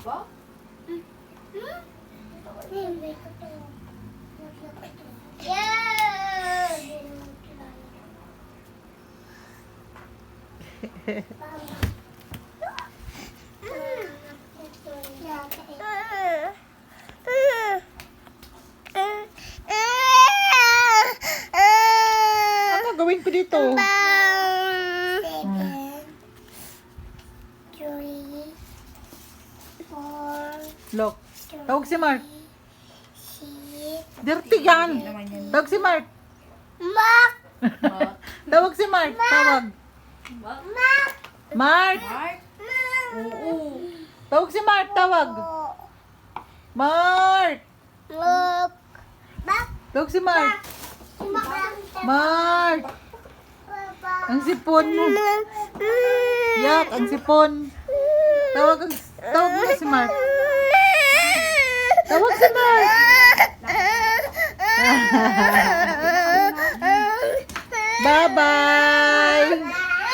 Ba? Ano gawin ko dito? Look. Tawag si Mark. Dirty yan. Tawag si Mark. Mark. Tawag si Mark. Tawag. Mark. Mark. Mark. Oo. Tawag si Mark. Tawag. Mark. Mark. Tawag si Mark. Mark. Ang sipon mo. Yak, ang sipon. Tawag mo si Mark. Tawag si Mark. Bye-bye.